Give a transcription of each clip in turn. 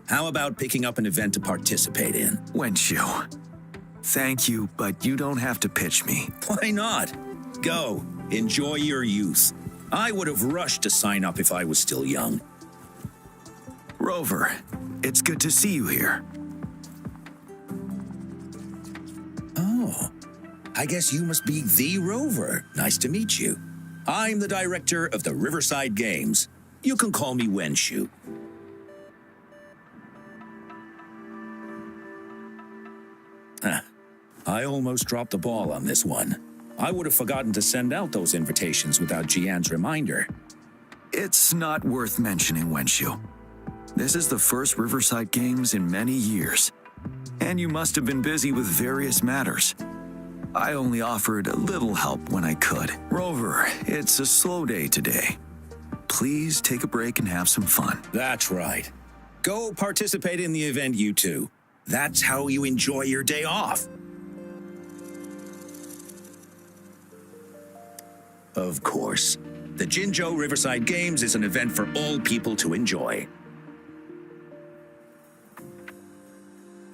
How about picking up an event to participate in? Wenshu. Thank you, but you don't have to pitch me. Why not? Go. Enjoy your youth. I would have rushed to sign up if I was still young. Rover, it's good to see you here. Oh, I guess you must be the Rover. Nice to meet you. I'm the director of the Riverside Games. You can call me Wenshu. I almost dropped the ball on this one. I would have forgotten to send out those invitations without Jian's reminder. It's not worth mentioning, Wenshu. This is the first Riverside Games in many years, and you must have been busy with various matters. I only offered a little help when I could. Rover, it's a slow day today. Please take a break and have some fun. That's right. Go participate in the event, you two. That's how you enjoy your day off. Of course. The Jinzhou Riverside Games is an event for all people to enjoy.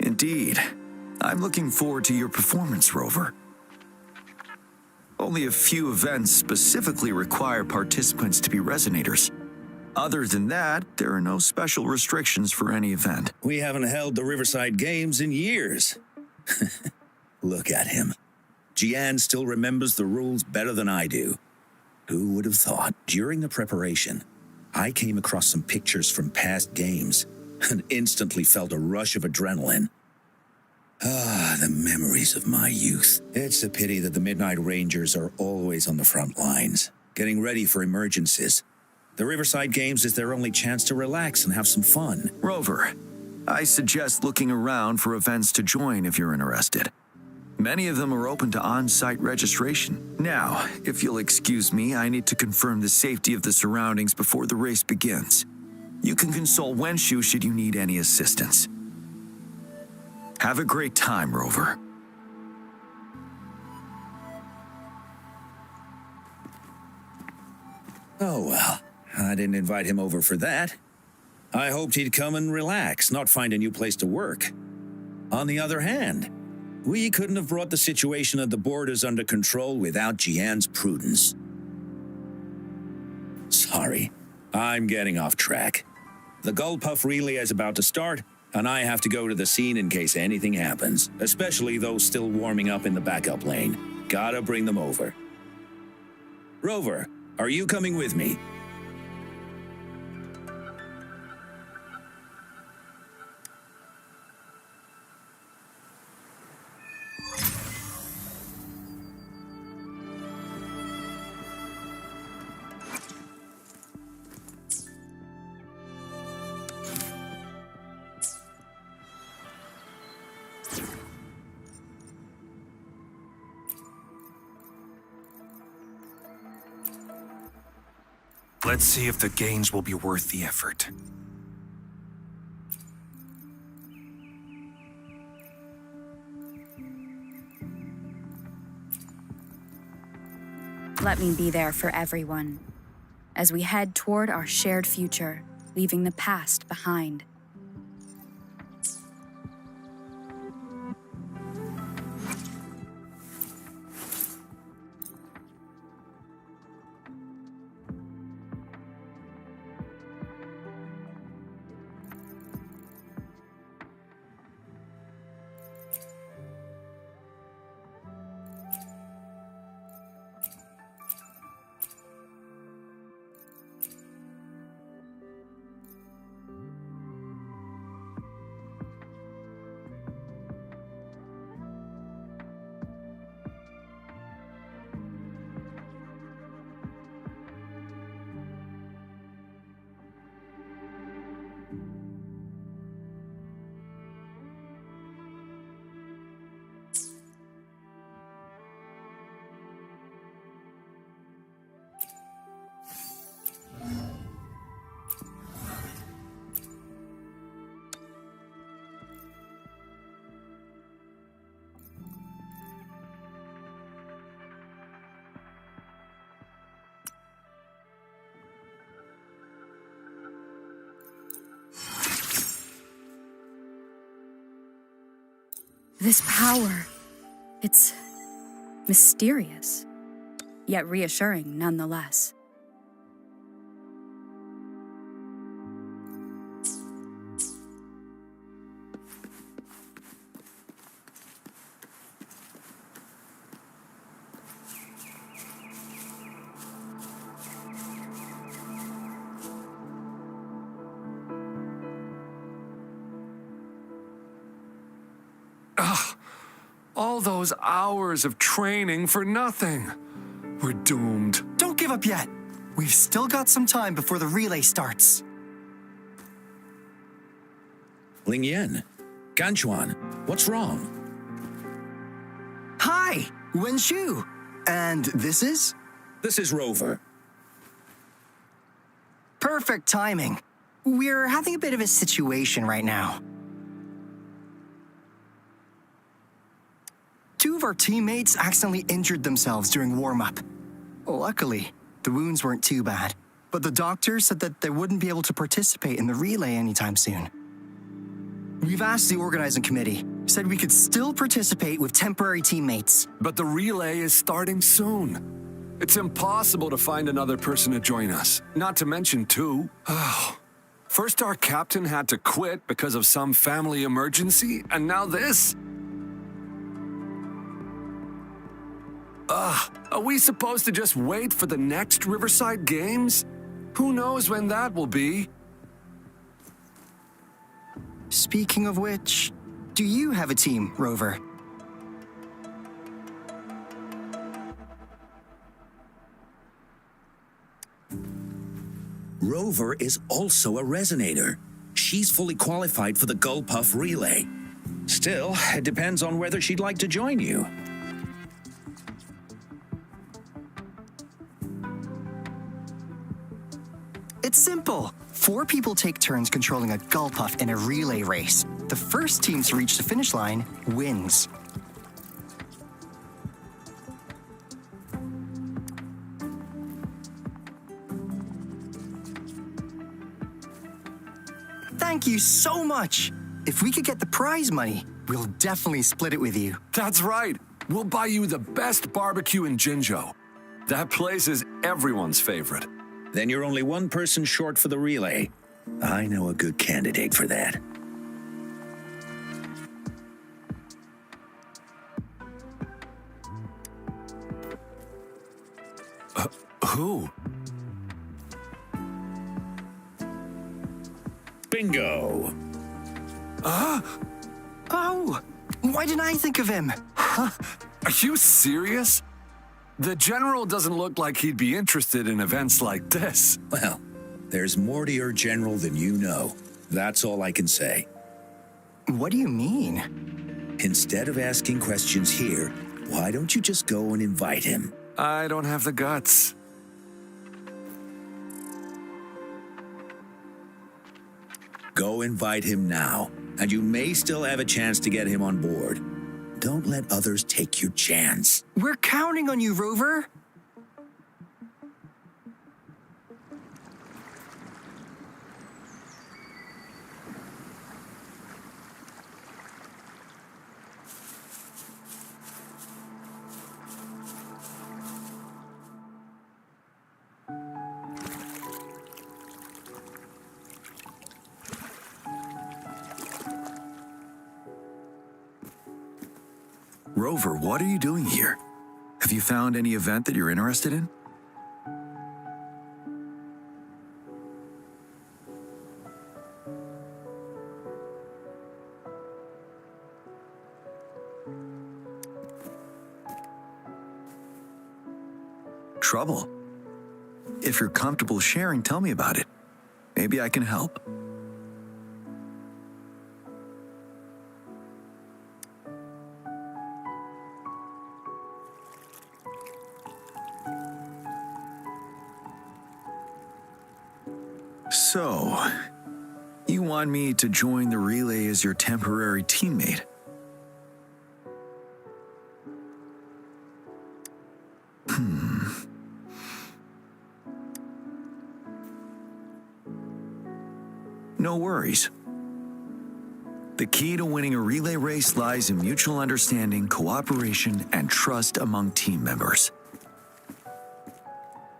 Indeed. I'm looking forward to your performance, Rover. Only a few events specifically require participants to be resonators. Other than that, there are no special restrictions for any event. We haven't held the Riverside Games in years. Look at him. Jian still remembers the rules better than I do. Who would have thought? During the preparation, I came across some pictures from past games and instantly felt a rush of adrenaline. Ah, the memories of my youth. It's a pity that the Midnight Rangers are always on the front lines, getting ready for emergencies. The Riverside Games is their only chance to relax and have some fun. Rover, I suggest looking around for events to join if you're interested. Many of them are open to on-site registration. Now, if you'll excuse me, I need to confirm the safety of the surroundings before the race begins. You can consult Wenshu should you need any assistance. Have a great time, Rover. Oh well, I didn't invite him over for that. I hoped he'd come and relax, not find a new place to work. On the other hand, we couldn't have brought the situation at the borders under control without Jian's prudence. Sorry, I'm getting off track. The Gullpuff relay is about to start, and I have to go to the scene in case anything happens, especially those still warming up in the backup lane. Gotta bring them over. Rover, are you coming with me? Let's see if the gains will be worth the effort. Let me be there for everyone, as we head toward our shared future, leaving the past behind. This power, it's mysterious, yet reassuring nonetheless. All those hours of training for nothing. We're doomed. Don't give up yet. We've still got some time before the relay starts. Ling Yan, Ganchuan, what's wrong? Hi, Wen Shu. And this is? This is Rover. Perfect timing. We're having a bit of a situation right now. Two of our teammates accidentally injured themselves during warm-up. Luckily, the wounds weren't too bad, but the doctor said that they wouldn't be able to participate in the relay anytime soon. We've asked the organizing committee, said we could still participate with temporary teammates. But the relay is starting soon. It's impossible to find another person to join us, not to mention two. First our captain had to quit because of some family emergency, and now this? Are we supposed to just wait for the next Riverside Games? Who knows when that will be? Speaking of which, do you have a team, Rover? Rover is also a resonator. She's fully qualified for the Gulpuff Relay. Still, it depends on whether she'd like to join you. It's simple. 4 people take turns controlling a Gulpuff in a relay race. The first team to reach the finish line wins. Thank you so much. If we could get the prize money, we'll definitely split it with you. That's right. We'll buy you the best barbecue in Jinzhou. That place is everyone's favorite. Then you're only one person short for the relay. I know a good candidate for that. Who? Bingo! Oh, why didn't I think of him? Are you serious? The general doesn't look like he'd be interested in events like this. Well, there's more to your general than you know. That's all I can say. What do you mean? Instead of asking questions here, why don't you just go and invite him? I don't have the guts. Go invite him now, and you may still have a chance to get him on board. Don't let others take your chance. We're counting on you, Rover. Rover, what are you doing here? Have you found any event that you're interested in? Trouble? If you're comfortable sharing, tell me about it. Maybe I can help. So, you want me to join the relay as your temporary teammate? No worries. The key to winning a relay race lies in mutual understanding, cooperation, and trust among team members.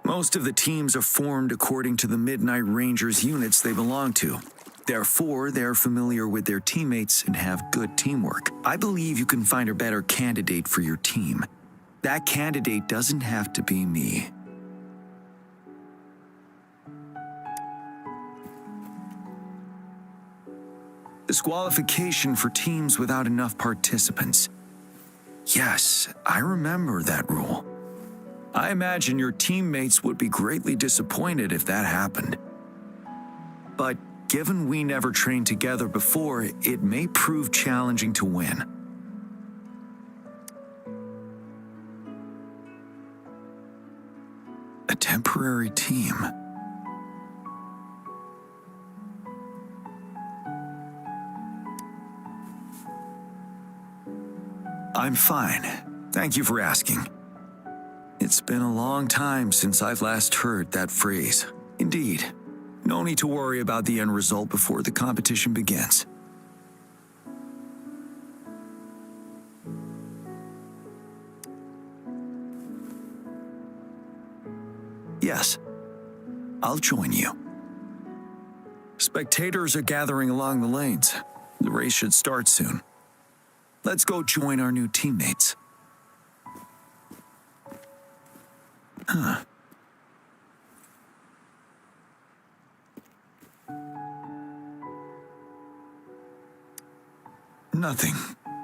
Most of the teams are formed according to the Midnight Rangers units they belong to. Therefore, they're familiar with their teammates and have good teamwork. I believe you can find a better candidate for your team. That candidate doesn't have to be me. Disqualification for teams without enough participants. Yes, I remember that rule. I imagine your teammates would be greatly disappointed if that happened. But given we never trained together before, it may prove challenging to win. A temporary team. I'm fine. Thank you for asking. It's been a long time since I've last heard that phrase. Indeed, no need to worry about the end result before the competition begins. Yes, I'll join you. Spectators are gathering along the lanes. The race should start soon. Let's go join our new teammates. Nothing.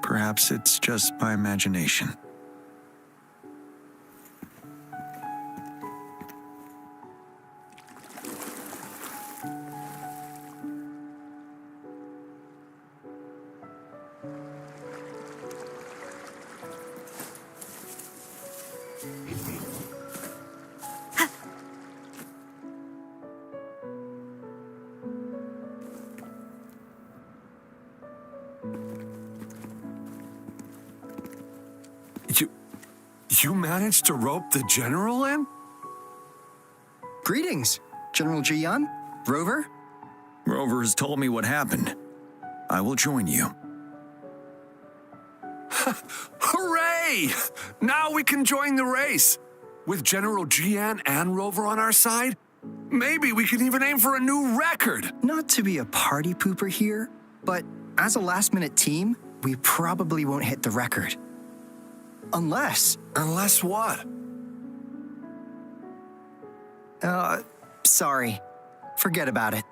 Perhaps it's just my imagination. You managed to rope the general in? Greetings, General Jian, Rover. Rover has told me what happened. I will join you. Hooray! Now we can join the race. With General Jian and Rover on our side, maybe we can even aim for a new record. Not to be a party pooper here, but as a last-minute team, we probably won't hit the record. Unless what? Sorry. Forget about it.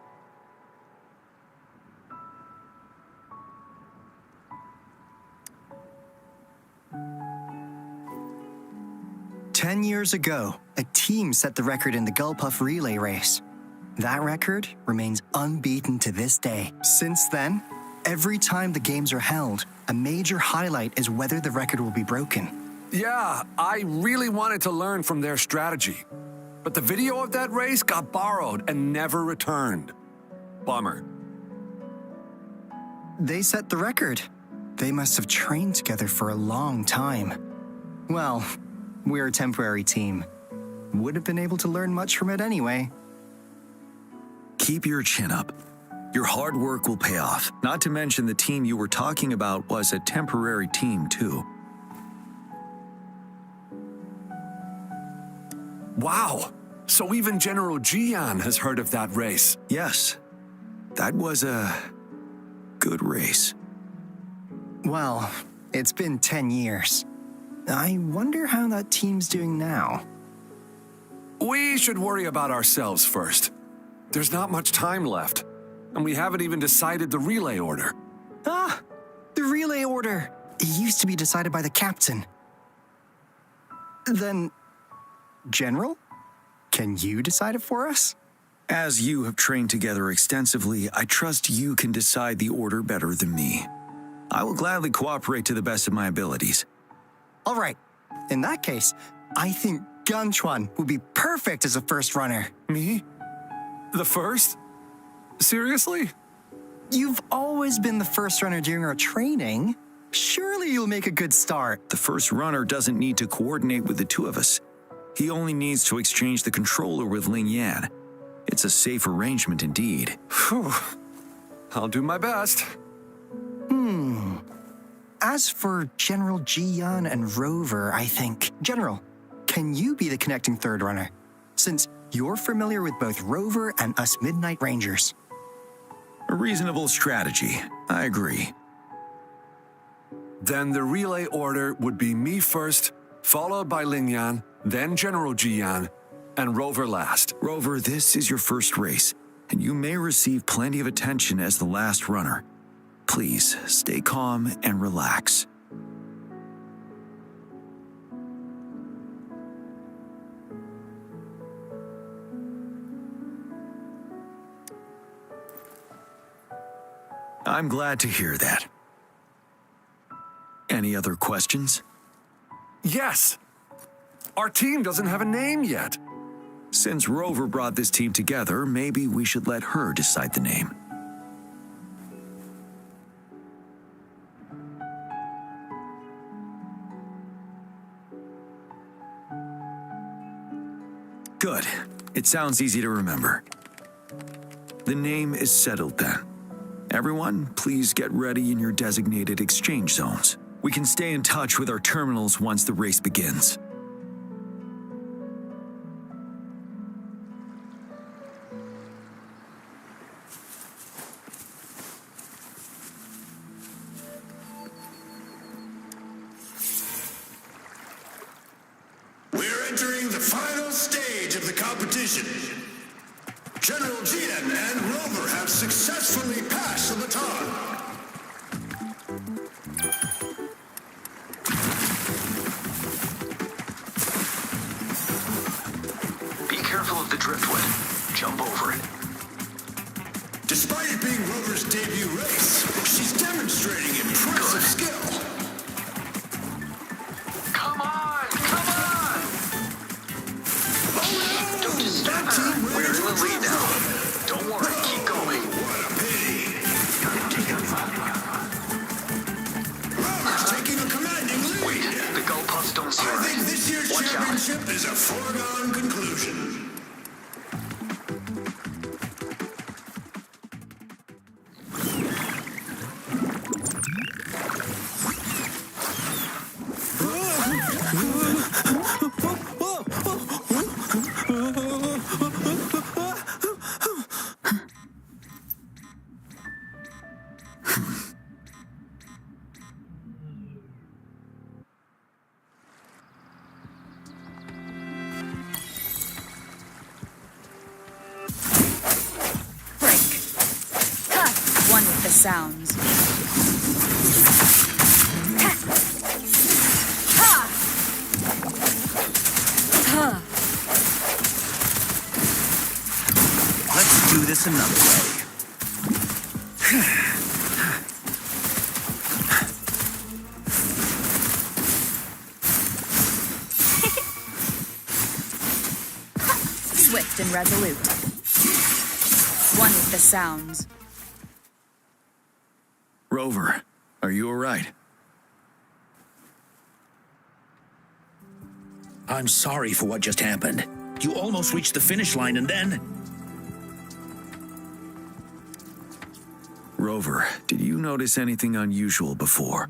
"10 years ago, a team set the record in the Gulpuff relay race. That record remains unbeaten to this day. Since then, every time the games are held, a major highlight is whether the record will be broken. Yeah, I really wanted to learn from their strategy. But the video of that race got borrowed and never returned. Bummer. They set the record. They must have trained together for a long time. Well, we're a temporary team. Would have been able to learn much from it anyway. Keep your chin up. Your hard work will pay off. Not to mention the team you were talking about was a temporary team, too. Wow! So even General Jian has heard of that race. Yes, that was a good race. Well, it's been 10 years. I wonder how that team's doing now. We should worry about ourselves first. There's not much time left, and we haven't even decided the relay order. Ah, the relay order. It used to be decided by the captain. Then, General, can you decide it for us? As you have trained together extensively, I trust you can decide the order better than me. I will gladly cooperate to the best of my abilities. All right. In that case, I think Gunchuan would be perfect as a first runner. Me? The first? Seriously? You've always been the first runner during our training. Surely you'll make a good start. The first runner doesn't need to coordinate with the two of us. He only needs to exchange the controller with Ling Yan. It's a safe arrangement indeed. Phew. I'll do my best. As for General Jian and Rover, I think. General, can you be the connecting third runner? Since you're familiar with both Rover and us Midnight Rangers. A reasonable strategy. I agree. Then the relay order would be me first, followed by Lingyan, then General Jian, and Rover last. Rover, this is your first race, and you may receive plenty of attention as the last runner. Please, stay calm and relax. I'm glad to hear that. Any other questions? Yes! Our team doesn't have a name yet. Since Rover brought this team together, maybe we should let her decide the name. Good. It sounds easy to remember. The name is settled then. Everyone, please get ready in your designated exchange zones. We can stay in touch with our terminals once the race begins. We're entering the final stage of the competition. General Jian and Rover have successfully passed the baton. Be careful of the driftwood. Jump over it. Despite it being Rover's debut race, she's demonstrating impressive skill. Come on! Come on! Don't disturb her. We're in the lead now. Don't worry, keep going. What a pity. Rover's taking a commanding lead. Wait, the goalposts don't see I her. think this year's Watch out. championship is a foregone conclusion. One with the sounds. Ha! Ha! Ha! Let's do this another way. Swift and resolute. One with the sounds. Rover, are you all right? I'm sorry for what just happened. You almost reached the finish line and then... Rover, did you notice anything unusual before?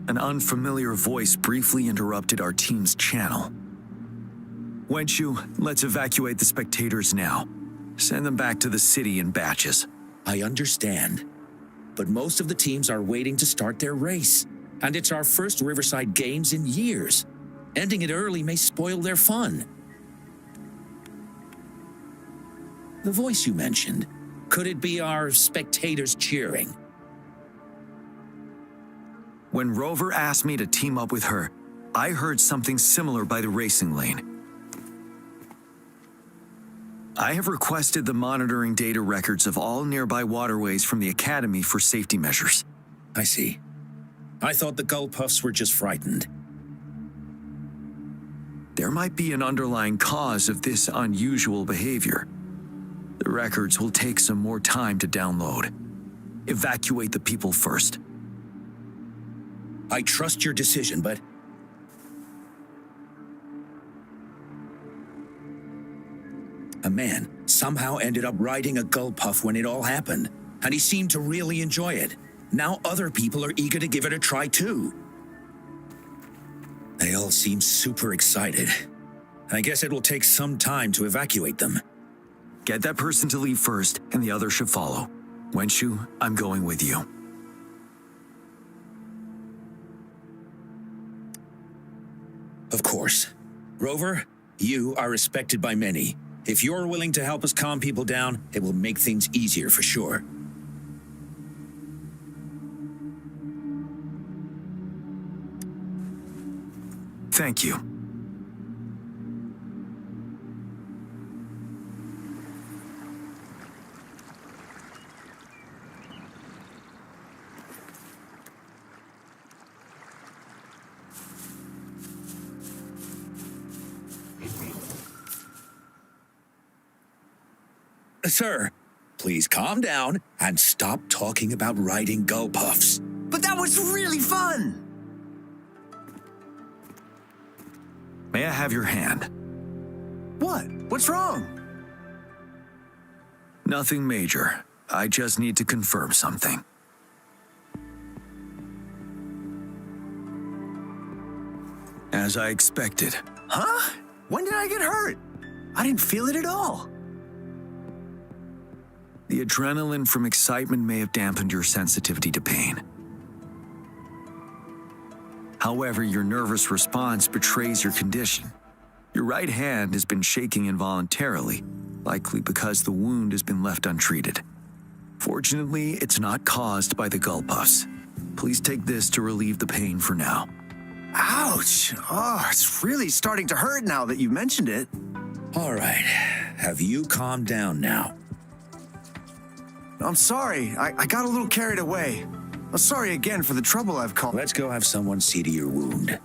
An unfamiliar voice briefly interrupted our team's channel. Wenchu, let's evacuate the spectators now. Send them back to the city in batches. I understand. But most of the teams are waiting to start their race. And it's our first Riverside Games in years. Ending it early may spoil their fun. The voice you mentioned, could it be our spectators cheering? When Rover asked me to team up with her, I heard something similar by the racing lane. I have requested the monitoring data records of all nearby waterways from the Academy for safety measures. I see. I thought the Gullpuffs were just frightened. There might be an underlying cause of this unusual behavior. The records will take some more time to download. Evacuate the people first. I trust your decision, but... A man somehow ended up riding a gull puff when it all happened, and he seemed to really enjoy it. Now other people are eager to give it a try too. They all seem super excited. I guess it will take some time to evacuate them. Get that person to leave first, and the others should follow. Wenshu, I'm going with you. Of course. Rover, you are respected by many. If you're willing to help us calm people down, it will make things easier for sure. Thank you. Sir, please calm down and stop talking about riding gull puffs. But that was really fun! May I have your hand? What? What's wrong? Nothing major. I just need to confirm something. As I expected. Huh? When did I get hurt? I didn't feel it at all. The adrenaline from excitement may have dampened your sensitivity to pain. However, your nervous response betrays your condition. Your right hand has been shaking involuntarily, likely because the wound has been left untreated. Fortunately, it's not caused by the gull puffs. Please take this to relieve the pain for now. Ouch! Oh, it's really starting to hurt now that you mentioned it. All right, have you calmed down now? I'm sorry. I got a little carried away. I'm sorry again for the trouble I've caused. Let's go have someone see to your wound.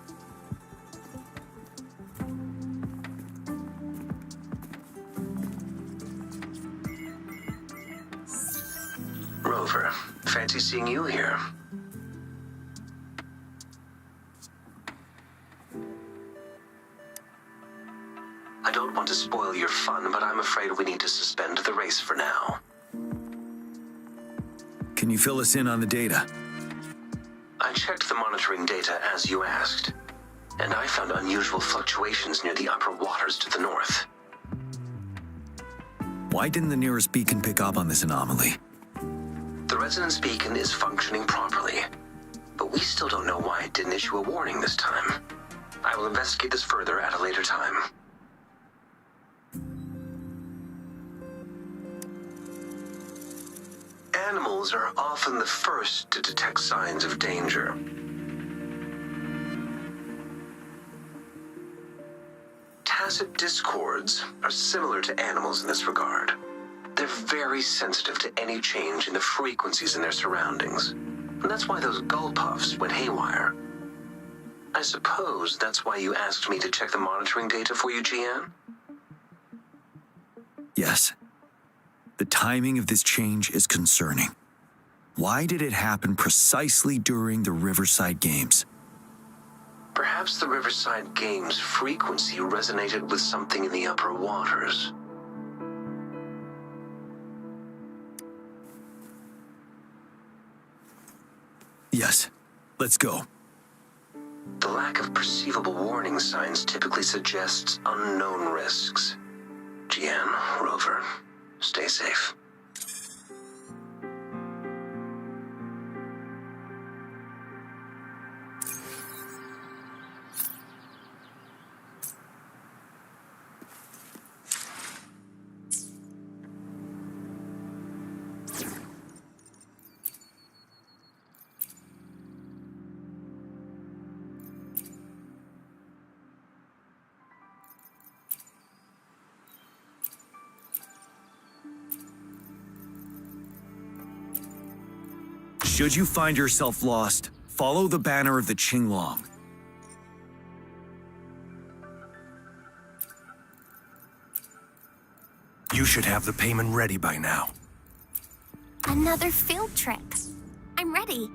Rover, fancy seeing you here. I don't want to spoil your fun, but I'm afraid we need to suspend the race for now. Can you fill us in on the data? I checked the monitoring data as you asked, and I found unusual fluctuations near the upper waters to the north. Why didn't the nearest beacon pick up on this anomaly? The resonance beacon is functioning properly, but we still don't know why it didn't issue a warning this time. I will investigate this further at a later time. Animals are often the first to detect signs of danger. Tacit discords are similar to animals in this regard. They're very sensitive to any change in the frequencies in their surroundings. And that's why those gull puffs went haywire. I suppose that's why you asked me to check the monitoring data for you, Jian? Yes. The timing of this change is concerning. Why did it happen precisely during the Riverside Games? Perhaps the Riverside Games' frequency resonated with something in the upper waters. Yes. Let's go. The lack of perceivable warning signs typically suggests unknown risks. Jian, Rover, stay safe. Should you find yourself lost, follow the banner of the Qinglong. You should have the payment ready by now. Another field trip. I'm ready.